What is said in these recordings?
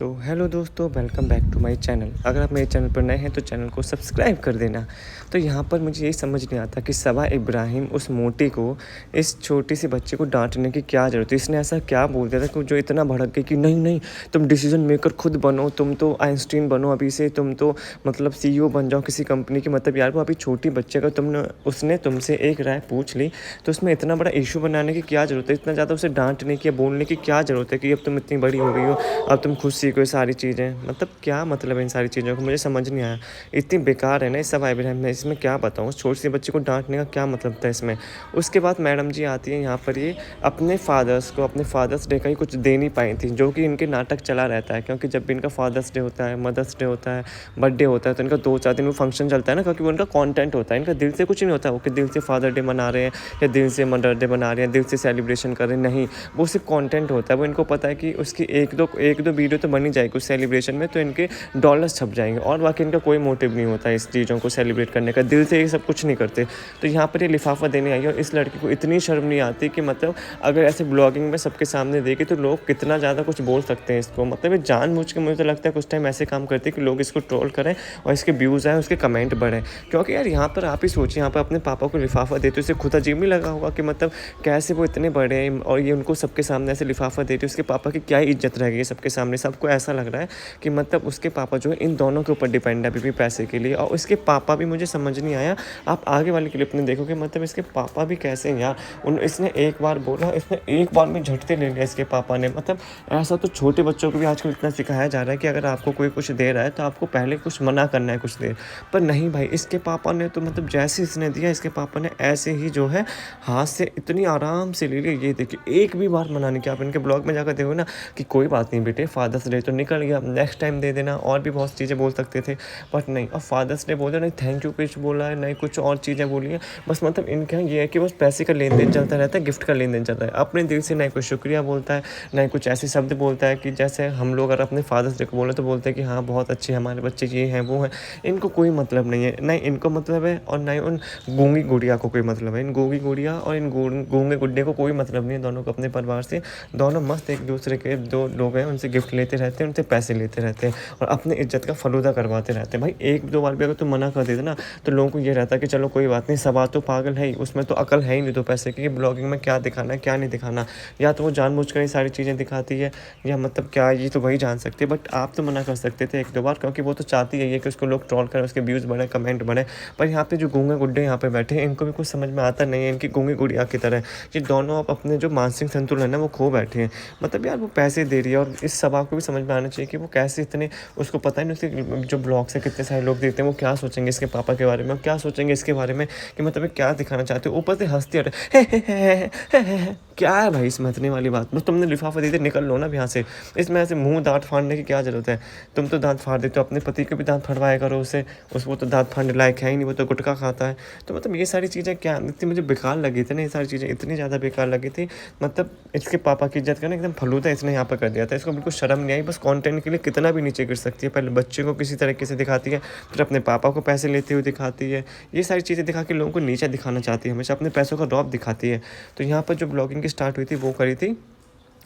तो हेलो दोस्तों, welcome back to my channel. अगर आप मेरे चैनल पर नए हैं तो चैनल को सब्सक्राइब कर देना। तो यहाँ पर मुझे ये समझ नहीं आता कि सबा इब्राहिम उस मोटी को, इस छोटी सी बच्चे को डांटने की क्या ज़रूरत है। इसने ऐसा क्या बोल दिया था कि जो इतना भड़क गई कि नहीं नहीं, तुम डिसीजन मेकर खुद बनो, तुम तो आइंस्टीन बनो अभी से, तुम तो मतलब सीईओ बन जाओ किसी कंपनी की। मतलब यार वो अभी छोटी बच्चे का तुमने उसने तुमसे एक राय पूछ ली तो उसमें इतना बड़ा इशू बनाने की क्या ज़रूरत है। इतना ज़्यादा उसे डांटने की या बोलने की क्या ज़रूरत है कि अब तुम इतनी बड़ी हो गई हो, अब तुम खुद सीखो ये सारी चीज़ें। मतलब क्या मतलब है इन सारी चीज़ों को, मुझे समझ नहीं आया। इतनी बेकार है ना इस सब इब्राहिम में, इसमें क्या बताऊँ। उस छोटी सी बच्ची को डांटने का क्या मतलब था इसमें। उसके बाद मैडम जी आती है यहाँ पर, ये अपने फादर्स को अपने फादर्स डे का ही कुछ दे नहीं पाई थी, जो कि इनके नाटक चला रहता है। क्योंकि जब भी इनका फादर्स डे होता है, मदर्स डे होता है, बर्थडे होता है, तो इनका 2-4 दिन वो फंक्शन चलता है ना, क्योंकि वो इनका कंटेंट होता है। इनका दिल से कुछ नहीं होता, वो कि दिल से फादर डे मना रहे हैं या दिल से मदर डे मना रहे हैं, दिल से सेलिब्रेशन कर रहे हैं। नहीं, वो सिर्फ कंटेंट होता है। वो इनको पता है कि उसकी एक दो वीडियो तो बन ही जाएगी उस सेलिब्रेशन में, तो इनके डॉलर्स छप जाएंगे। और बाकी इनका कोई मोटिव नहीं होता है इस चीज़ों को सेलिब्रेट करने का, दिल से ये सब कुछ नहीं करते। तो यहाँ पर ये लिफाफा देने आई है और इस लड़की को इतनी शर्म नहीं आती कि मतलब अगर ऐसे ब्लॉगिंग में सबके सामने देखे तो लोग कितना ज़्यादा कुछ बोल सकते हैं इसको। मतलब ये जानबूझ के, मुझे तो लगता है कुछ टाइम ऐसे काम करते हैं कि लोग इसको ट्रोल करें और इसके व्यूज़ आए, उसके कमेंट बढ़ें। क्योंकि यार यहाँ पर आप ही सोचिए, यहाँ पर अपने पापा को लिफाफा देते, उसे खुद अजीब नहीं लगा होगा कि मतलब कैसे वो इतने बड़े हैं और ये उनको सबके सामने ऐसे लिफाफा देते, उसके पापा की क्या इज्जत रह गई सबके सामने। सबको ऐसा लग रहा है कि मतलब उसके पापा जो है इन दोनों के ऊपर डिपेंड है अभी भी पैसे के लिए। और उसके पापा भी, मुझे समझ नहीं आया, आप आगे वाले क्लिप में देखोगे मतलब इसके पापा भी कैसे हैं यार। इसने एक बार बोला, इसने एक बार में झटते ले लिया इसके पापा ने। मतलब ऐसा तो छोटे बच्चों को भी आजकल इतना सिखाया जा रहा है कि अगर आपको कोई कुछ दे रहा है तो आपको पहले कुछ मना करना है कुछ देर। पर नहीं भाई, इसके पापा ने तो मतलब जैसे इसने दिया, इसके पापा ने ऐसे ही जो है हाथ से इतनी आराम से ले लिया। ये देखिए, एक भी बार मना नहीं किया। आप इनके ब्लॉग में जाकर देखो ना कि कोई बात नहीं बेटे, फादर्स डे तो निकल गया, नेक्स्ट टाइम दे देना। और भी बहुत चीज़ें बोल सकते थे, बट नहीं। अब फादर्स डे बोल दिया, नहीं थैंक यू कुछ बोला है, नहीं कुछ और चीज़ें बोली हैं। बस मतलब इनके यहाँ ये है कि बस पैसे का लेन देन चलता रहता है, गिफ्ट का लेन देन चलता है। अपने दिल से नहीं कोई शुक्रिया बोलता है, नहीं कुछ ऐसे शब्द बोलता है कि जैसे हम लोग अगर अपने फादर्स डे को बोले तो बोलते हैं कि हाँ बहुत अच्छे हमारे बच्चे, ये हैं वो हैं। इनको कोई मतलब नहीं है, नहीं इनको मतलब है और नहीं उन गूंगी गुड़िया को कोई मतलब है। इन गूंगी गुड़िया और इन गूंगे गुड्डे को कोई मतलब नहीं है। दोनों को अपने परिवार से, दोनों मस्त एक दूसरे के जो लोग हैं उनसे गिफ्ट लेते रहते हैं, उनसे पैसे लेते रहते हैं और अपने इज्जत का फलूदा करवाते रहते हैं। भाई एक दो बार भी अगर तुम मना कर देते ना तो लोगों को ये रहता है कि चलो कोई बात नहीं, सबा तो पागल है ही, उसमें तो अकल है ही नहीं दो पैसे की, ब्लॉगिंग में क्या दिखाना है क्या नहीं दिखाना। या तो वो जानबूझकर ये सारी चीज़ें दिखाती है या मतलब क्या, ये तो वही जान सकती है। बट आप तो मना कर सकते थे एक दो बार, क्योंकि वो तो चाहती है कि उसको लोग ट्रोल करें, उसके व्यूज़ बढ़े, कमेंट बढ़े। पर यहाँ पे जो गूंगे गुड्डे यहाँ पे बैठे हैं, इनको भी कुछ समझ में आता नहीं है। इनकी गूंगी गुड़िया की तरह ये दोनों आप अपने जो मानसिक संतुलन है वो खो बैठे हैं। मतलब यार वो पैसे दे रही है और इस सभा को भी समझ में आना चाहिए कि वो कैसे इतने, उसको पता है नहीं उसके जो ब्लॉग्स है कितने सारे लोग देखते हैं, वो क्या सोचेंगे इसके पापा के बारे में, क्या सोचेंगे इसके बारे में कि मतलब क्या दिखाना चाहते हो। ऊपर से हंसती है क्या है भाई इसमें हंसने वाली बात। बस तुमने लिफाफा दे दे, निकल लो ना यहाँ से। इसमें ऐसे मुंह दांत फाड़ने की क्या जरूरत है। तुम तो दांत फाड़ देते हो, अपने पति के भी दांत फड़वाया करो उसे, उसको तो दांत फाड़ने लायक है ही नहीं, वो तो गुटखा खाता है। तो मतलब ये सारी चीज़ें क्या इतनी मुझे बेकार लगी थी ना, ये सारी चीज़ें इतनी ज़्यादा बेकार लगी थी। मतलब इसके पापा की इज्जत करना एकदम फलूदा इसने यहाँ पर कर दिया था। इसको बिल्कुल शर्म नहीं आई, बस कंटेंट के लिए कितना भी नीचे गिर सकती है। पहले बच्चे को किसी तरीके से दिखाती है, फिर अपने पापा को पैसे लेते हुए दिखाती है। ये सारी चीज़ें दिखा के लोगों को नीचे दिखाना चाहती है, हमेशा अपने पैसों का रौब दिखाती है। तो यहाँ पर जो ब्लॉगिंग की स्टार्ट हुई थी वो करी थी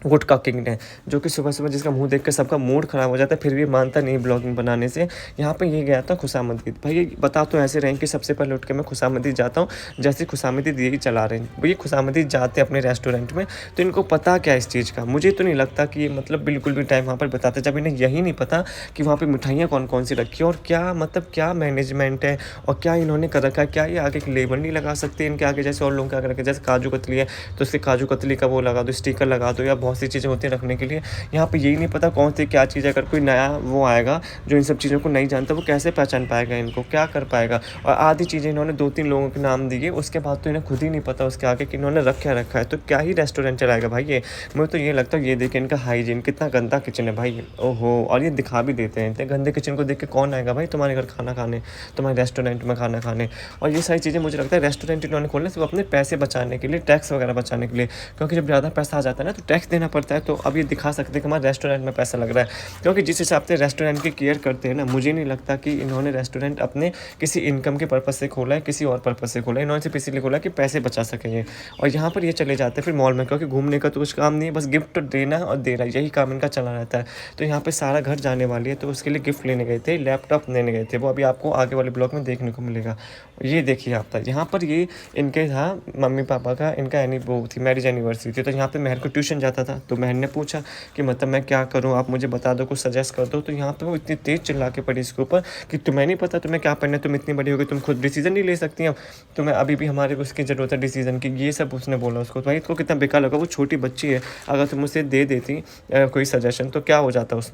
गुटखा किंग ने, जो कि सुबह सुबह जिसका मुंह देख के सबका मूड खराब हो जाता है, फिर भी मानता नहीं ब्लॉगिंग बनाने से। यहाँ पे ये गया था खुशामदीद। भाई ये बता तो ऐसे रहें कि सबसे पहले उठ के मैं खुशामदीद जाता हूँ, जैसे खुशामदीद यही चला रहे हैं। ये खुशामदीद जाते हैं अपने रेस्टोरेंट में, तो इनको पता क्या इस चीज़ का। मुझे तो नहीं लगता कि ये मतलब बिल्कुल भी टाइम वहाँ पर बताते, जब इन्हें यही नहीं पता कि वहाँ पर मिठाइयाँ कौन कौन सी रखी है और क्या मतलब क्या मैनेजमेंट है और क्या इन्होंने कर रखा है। क्या ये आगे लेबल नहीं लगा सकते इनके आगे, जैसे और लोगों के आगे रखे, जैसे काजू कतली है तो उसके काजू कतली का वो लगा दो, स्टिकर लगा दो, या बहुत सी चीज़ें होती हैं रखने के लिए। यहाँ पे यही नहीं पता कौन सी क्या चीज़ है। अगर कोई नया वो आएगा जो इन सब चीज़ों को नहीं जानता, वो कैसे पहचान पाएगा इनको, क्या कर पाएगा। और आधी चीज़ें इन्होंने 2-3 लोगों के नाम दिए, उसके बाद तो इन्हें खुद ही नहीं पता उसके आगे कि इन्होंने रखा है। तो क्या ही रेस्टोरेंट चलाएगा भाई ये। मुझे तो ये लगता है, ये देखिए इनका हाइजीन, कितना गंदा किचन है भाई, ओहो। और ये दिखा भी देते हैं, इतने गंदे किचन को देख के कौन आएगा भाई तुम्हारे घर खाना खाने, तुम्हारे रेस्टोरेंट में खाना खाने। और ये सारी चीज़ें मुझे लगता है रेस्टोरेंट इन्होंने खोलने सिर्फ अपने पैसे बचाने के लिए, टैक्स वगैरह बचाने के लिए। क्योंकि जब ज़्यादा पैसा आ जाता है ना तो टैक्स देना पड़ता है। तो अब ये दिखा सकते हैं कि हमारे रेस्टोरेंट में पैसा लग रहा है, क्योंकि जिस हिसाब से रेस्टोरेंट की केयर करते हैं ना, मुझे नहीं लगता कि इन्होंने रेस्टोरेंट अपने किसी इनकम के पर्पज़ से खोला है, किसी और पर्पज़ से खोला है। इन्होंने सिर्फ़ इसीलिए खोला है कि पैसे बचा सकें ये। और यहाँ पर ये चले जाते हैं फिर मॉल में, क्योंकि घूमने का तो कुछ काम नहीं है, बस गिफ्ट देना है और देना है, यही काम इनका चला रहता है। तो यहाँ पे सारा घर जाने वाली है, तो उसके लिए गिफ्ट लेने गए थे, लैपटॉप लेने गए थे। वो अभी आपको आगे वाले ब्लॉग में देखने को मिलेगा। ये देखिए आप तक यहाँ पर ये इनके था मम्मी-पापा का, इनका वो थी मैरिज एनिवर्सरी थी। तो यहाँ पे महर को ट्यूशन जाता था, तो महर ने पूछा कि मतलब मैं क्या करूँ, आप मुझे बता दो, कुछ सजेस्ट कर दो। तो यहाँ पे वो इतनी तेज़ चिल्ला के पड़ी इसके ऊपर कि तुम्हें नहीं पता तुम्हें क्या पढ़ना है, तुम इतनी बड़ी हो गई, तुम खुद डिसीज़न नहीं ले सकती अब, तुम्हें अभी भी हमारे उसकी ज़रूरत है डिसीज़न की। ये सब उसने बोला उसको। तो भाई इसको कितना बेकार लगा, वो छोटी बच्ची है, अगर तुम उसे दे देती कोई सजेशन तो क्या हो जाता उसमें।